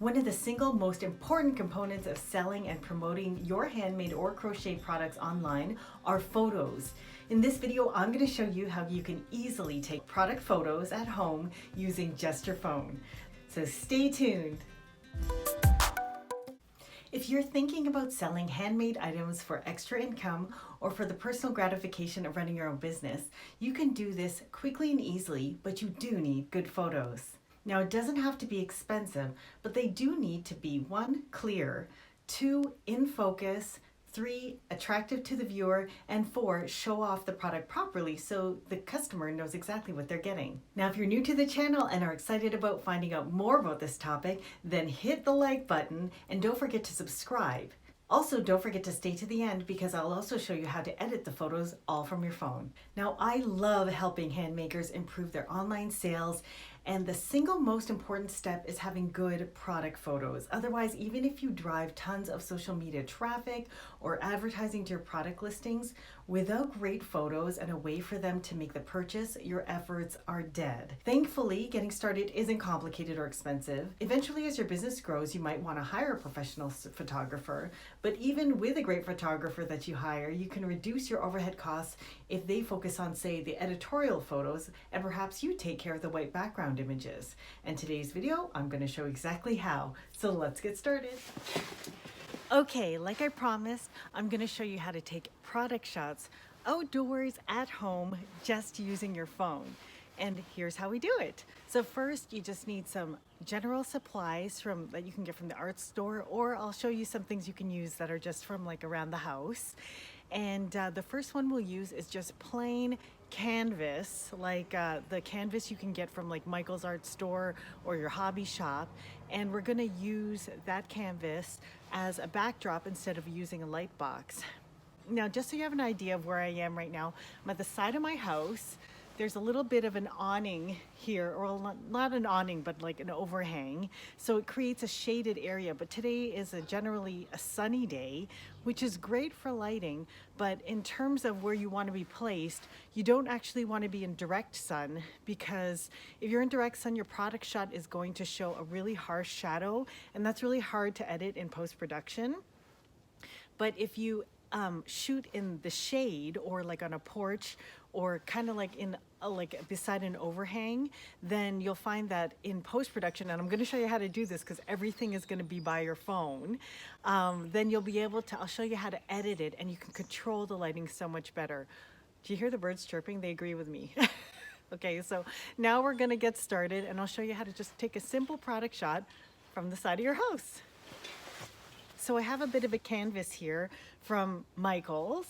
One of the single most important components of selling and promoting your handmade or crochet products online are photos. In this video, I'm going to show you how you can easily take product photos at home using just your phone. So stay tuned. If you're thinking about selling handmade items for extra income or for the personal gratification of running your own business, you can do this quickly and easily, but you do need good photos. Now, it doesn't have to be expensive, but they do need to be 1, clear, 2, in focus, 3, attractive to the viewer, and 4, show off the product properly so the customer knows exactly what they're getting. Now, if you're new to the channel and are excited about finding out more about this topic, then hit the like button and don't forget to subscribe. Also, don't forget to stay to the end because I'll also show you how to edit the photos all from your phone. Now, I love helping handmakers improve their online sales, and the single most important step is having good product photos. Otherwise, even if you drive tons of social media traffic or advertising to your product listings, without great photos and a way for them to make the purchase, your efforts are dead. Thankfully, getting started isn't complicated or expensive. Eventually, as your business grows, you might want to hire a professional photographer, but even with a great photographer that you hire, you can reduce your overhead costs if they focus on, say, the editorial photos, and perhaps you take care of the white background images. And today's video, I'm going to show exactly how. So let's get started. Okay, like I promised, I'm going to show you how to take product shots outdoors at home just using your phone. And here's how we do it. So first, you just need some general supplies that you can get from the art store, or I'll show you some things you can use that are just from like around the house. And the first one we'll use is just plain canvas, like the canvas you can get from like Michael's art store or your hobby shop. And we're gonna use that canvas as a backdrop instead of using a light box. Now, just so you have an idea of where I am right now, I'm at the side of my house. There's a little bit of an awning here, or not an awning, but like an overhang. So it creates a shaded area, but today is generally a sunny day, which is great for lighting. But in terms of where you want to be placed, you don't actually want to be in direct sun, because if you're in direct sun, your product shot is going to show a really harsh shadow, and that's really hard to edit in post-production. But if you shoot in the shade, or like on a porch, or kind of like in like beside an overhang, then you'll find that in post-production, and I'm going to show you how to do this because everything is going to be by your phone, then you'll be able to, I'll show you how to edit it, and you can control the lighting so much better. Do you hear the birds chirping? They agree with me. Okay, so now we're going to get started, and I'll show you how to just take a simple product shot from the side of your house. So I have a bit of a canvas here from Michael's,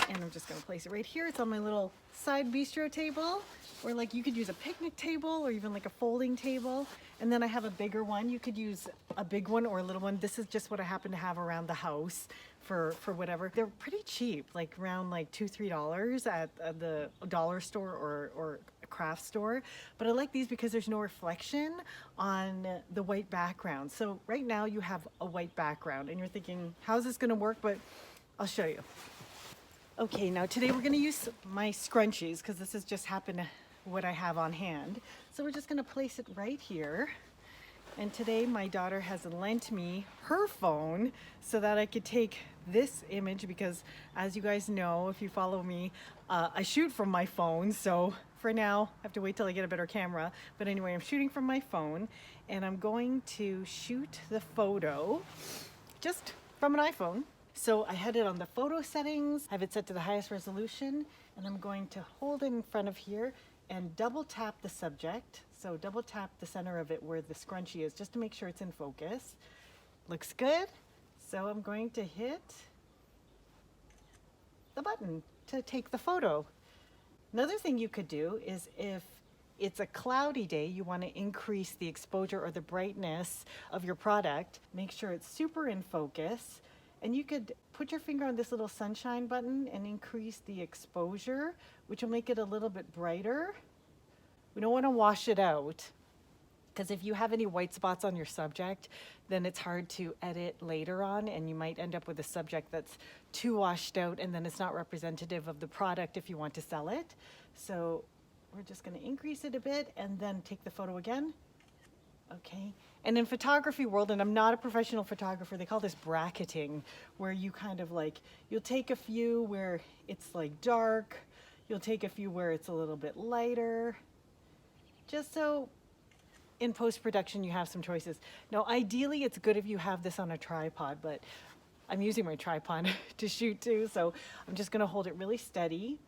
and I'm just going to place it right here. It's on my little side bistro table, or like you could use a picnic table or even like a folding table. And then I have a bigger one. You could use a big one or a little one. This is just what I happen to have around the house for whatever. They're pretty cheap, like around like $2-3 at the dollar store or a craft store. But I like these because there's no reflection on the white background. So right now you have a white background and you're thinking, how's this going to work? But I'll show you. Okay, now today we're going to use my scrunchies because this is just what I have on hand. So we're just going to place it right here. And today my daughter has lent me her phone so that I could take this image, because as you guys know, if you follow me, I shoot from my phone. So for now, I have to wait till I get a better camera. But anyway, I'm shooting from my phone, and I'm going to shoot the photo just from an iPhone. So I had it on the photo settings, I have it set to the highest resolution, and I'm going to hold it in front of here and double tap the subject. So double tap the center of it where the scrunchie is, just to make sure it's in focus. Looks good. So I'm going to hit the button to take the photo. Another thing you could do is, if it's a cloudy day, you want to increase the exposure or the brightness of your product. Make sure it's super in focus. And you could put your finger on this little sunshine button and increase the exposure, which will make it a little bit brighter. We don't want to wash it out, because if you have any white spots on your subject, then it's hard to edit later on, and you might end up with a subject that's too washed out, and then it's not representative of the product if you want to sell it. So we're just going to increase it a bit and then take the photo again. Okay, And in photography world, and I'm not a professional photographer, they call this bracketing, where you kind of like, you'll take a few where it's like dark, you'll take a few where it's a little bit lighter, just so in post-production you have some choices. Now ideally it's good if you have this on a tripod, but I'm using my tripod to shoot too, so I'm just gonna hold it really steady.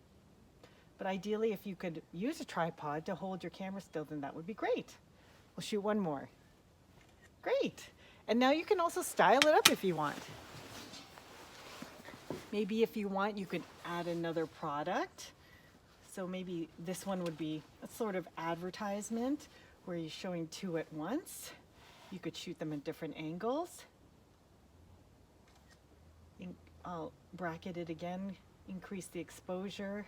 But ideally if you could use a tripod to hold your camera still, then that would be great. We'll shoot one more. Great. And now you can also style it up if you want. Maybe if you want, you could add another product. So maybe this one would be a sort of advertisement where you're showing two at once. You could shoot them at different angles. I'll bracket it again, increase the exposure.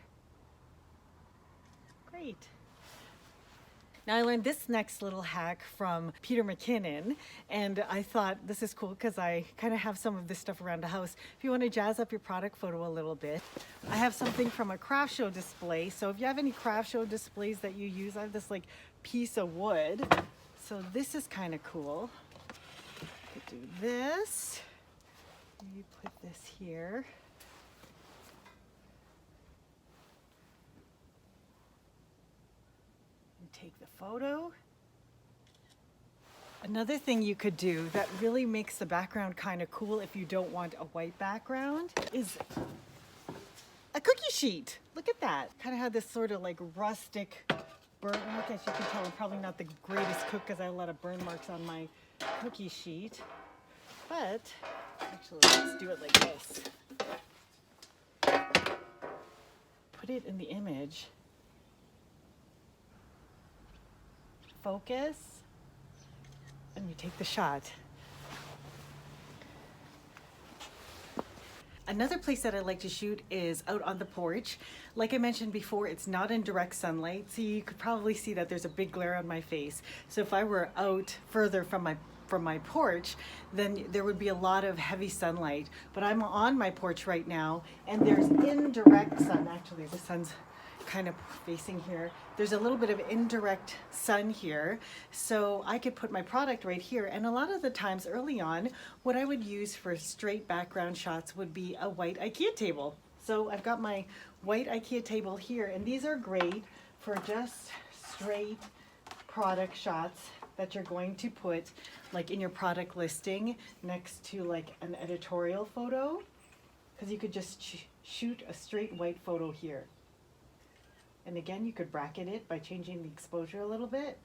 Great. Now I learned this next little hack from Peter McKinnon, and I thought this is cool because I kind of have some of this stuff around the house. If you want to jazz up your product photo a little bit, I have something from a craft show display. So if you have any craft show displays that you use, I have this like piece of wood. So this is kind of cool. You could do this. You put this here. Take the photo. Another thing you could do that really makes the background kind of cool if you don't want a white background is a cookie sheet. Look at that. Kind of had this sort of like rustic burn mark. As you can tell, I'm probably not the greatest cook because I have a lot of burn marks on my cookie sheet. But actually, let's do it like this. Put it in the image. Focus, and you take the shot. Another place that I like to shoot is out on the porch. Like I mentioned before, it's not in direct sunlight, so you could probably see that there's a big glare on my face. So if I were out further from my porch, then there would be a lot of heavy sunlight. But I'm on my porch right now, and there's indirect sun. Actually, the sun's kind of facing here. There's a little bit of indirect sun here, so I could put my product right here. And a lot of the times early on, what I would use for straight background shots would be a white IKEA table. So I've got my white IKEA table here, and these are great for just straight product shots that you're going to put like in your product listing next to like an editorial photo, because you could just shoot a straight white photo here. And again, you could bracket it by changing the exposure a little bit.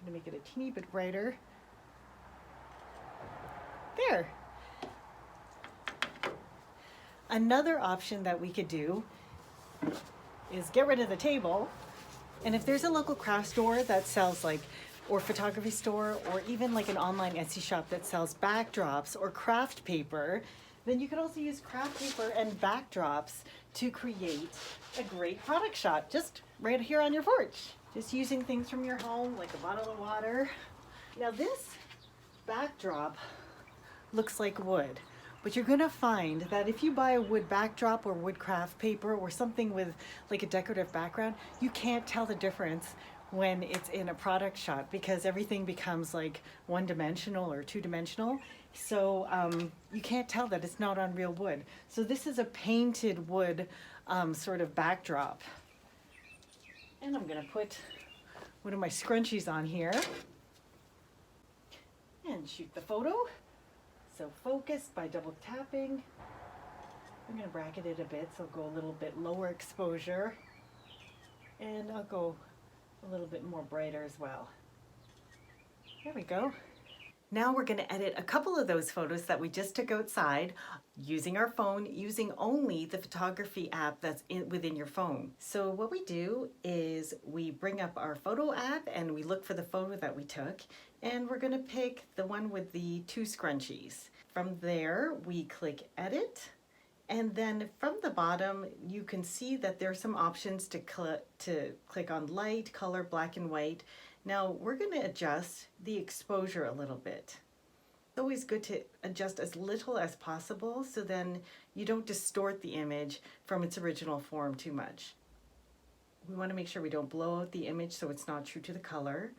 I'm gonna make it a teeny bit brighter. There. Another option that we could do is get rid of the table. And if there's a local craft store that sells like, or photography store, or even like an online Etsy shop that sells backdrops or craft paper, then you could also use craft paper and backdrops to create a great product shot just right here on your porch. Just using things from your home, like a bottle of water. Now this backdrop looks like wood, but you're gonna find that if you buy a wood backdrop or wood craft paper or something with like a decorative background, you can't tell the difference when it's in a product shot because everything becomes like one-dimensional or two-dimensional. So you can't tell that it's not on real wood. So this is a painted wood sort of backdrop. And I'm gonna put one of my scrunchies on here and shoot the photo. So focus by double tapping. I'm gonna bracket it a bit, so I'll go a little bit lower exposure. And I'll go a little bit more brighter as well. There we go. Now we're going to edit a couple of those photos that we just took outside using our phone, using only the photography app that's within your phone. So what we do is we bring up our photo app and we look for the photo that we took, and we're going to pick the one with the two scrunchies. From there, we click edit, and then from the bottom, you can see that there are some options to click on light, color, black and white. Now we're going to adjust the exposure a little bit. It's always good to adjust as little as possible so then you don't distort the image from its original form too much. We want to make sure we don't blow out the image so it's not true to the color.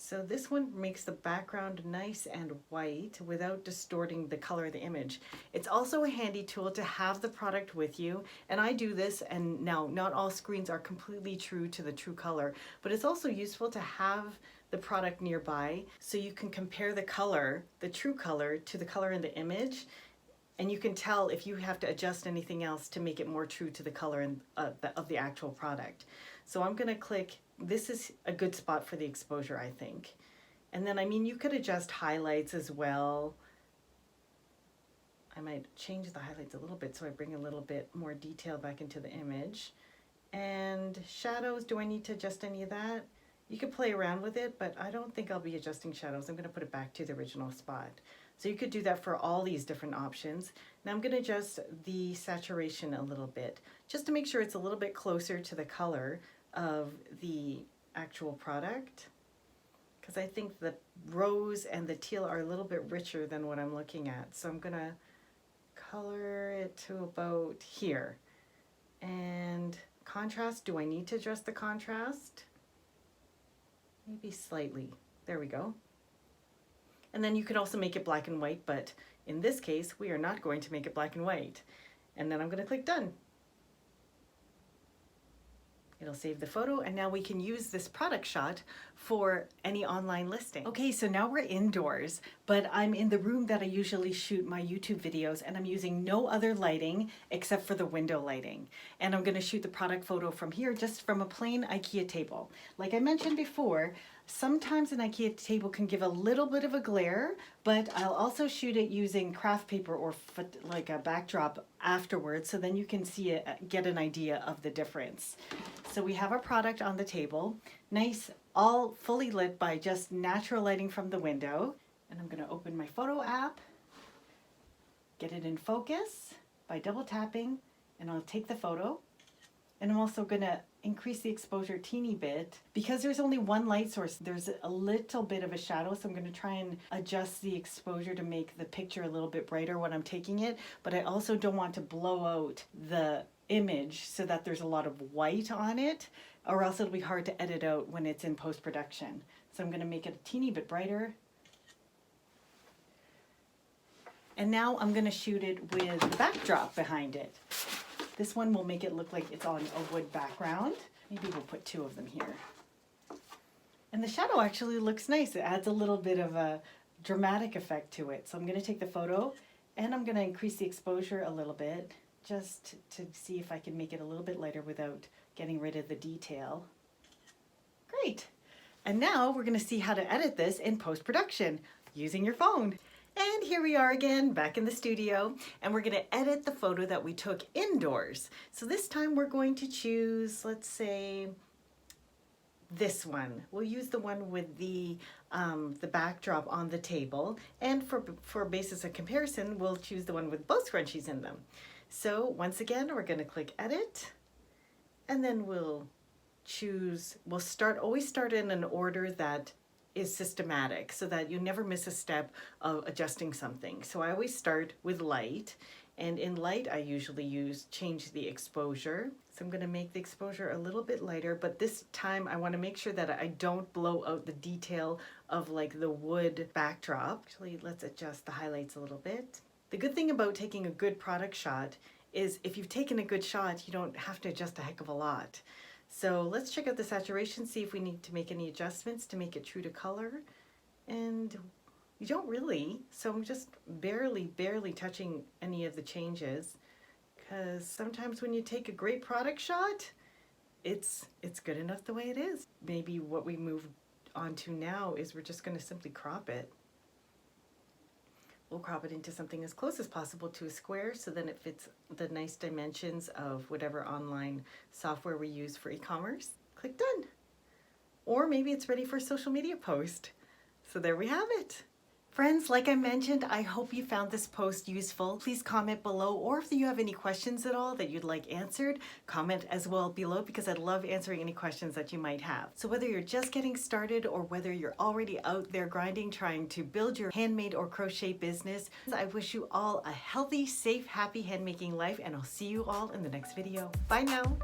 So this one makes the background nice and white without distorting the color of the image. It's also a handy tool to have the product with you. And I do this, and now not all screens are completely true to the true color, but it's also useful to have the product nearby so you can compare the color, the true color, to the color in the image. And you can tell if you have to adjust anything else to make it more true to the color of the actual product. So I'm gonna click, this is a good spot for the exposure, I think. And then, I mean, you could adjust highlights as well. I might change the highlights a little bit so I bring a little bit more detail back into the image. And shadows, do I need to adjust any of that? You could play around with it, but I don't think I'll be adjusting shadows. I'm gonna put it back to the original spot. So you could do that for all these different options. Now I'm gonna adjust the saturation a little bit, just to make sure it's a little bit closer to the color of the actual product, because I think the rose and the teal are a little bit richer than what I'm looking at. So I'm gonna color it to about here. And contrast, do I need to adjust the contrast? Maybe slightly. There we go. And then you could also make it black and white, but in this case, we are not going to make it black and white. And then I'm gonna click done. It'll save the photo, and now we can use this product shot for any online listing. Okay, so now we're indoors, but I'm in the room that I usually shoot my YouTube videos, and I'm using no other lighting except for the window lighting. And I'm gonna shoot the product photo from here, just from a plain IKEA table. Like I mentioned before, sometimes an IKEA table can give a little bit of a glare, but I'll also shoot it using craft paper or like a backdrop afterwards, so then you can see it, get an idea of the difference. So we have our product on the table, nice, all fully lit by just natural lighting from the window. And I'm gonna open my photo app, get it in focus by double tapping, and I'll take the photo. And I'm also gonna increase the exposure a teeny bit. Because there's only one light source, there's a little bit of a shadow, so I'm gonna try and adjust the exposure to make the picture a little bit brighter when I'm taking it, but I also don't want to blow out the image so that there's a lot of white on it, or else it'll be hard to edit out when it's in post-production. So I'm gonna make it a teeny bit brighter. And now I'm gonna shoot it with the backdrop behind it. This one will make it look like it's on a wood background. Maybe we'll put two of them here. And the shadow actually looks nice. It adds a little bit of a dramatic effect to it. So I'm gonna take the photo and I'm gonna increase the exposure a little bit just to see if I can make it a little bit lighter without getting rid of the detail. Great. And now we're gonna see how to edit this in post-production using your phone. And here we are again, back in the studio, and we're gonna edit the photo that we took indoors. So this time we're going to choose, let's say, this one. We'll use the one with the backdrop on the table, and for a basis of comparison, we'll choose the one with both scrunchies in them. So once again, we're gonna click edit, and then we'll always start in an order that is systematic so that you never miss a step of adjusting something. So I always start with light, and in light I usually change the exposure. So I'm gonna make the exposure a little bit lighter, but this time I wanna make sure that I don't blow out the detail of like the wood backdrop. Actually, let's adjust the highlights a little bit. The good thing about taking a good product shot is if you've taken a good shot, you don't have to adjust a heck of a lot. So let's check out the saturation, see if we need to make any adjustments to make it true to color. And you don't really, so I'm just barely touching any of the changes, because sometimes when you take a great product shot, it's good enough the way it is. Maybe what we move on to now is we're just going to simply crop it. We'll crop it into something as close as possible to a square, so then it fits the nice dimensions of whatever online software we use for e-commerce. Click done. Or maybe it's ready for a social media post. So there we have it. Friends, like I mentioned, I hope you found this post useful. Please comment below, or if you have any questions at all that you'd like answered, comment as well below, because I'd love answering any questions that you might have. So whether you're just getting started or whether you're already out there grinding, trying to build your handmade or crochet business, I wish you all a healthy, safe, happy handmaking life, and I'll see you all in the next video. Bye now.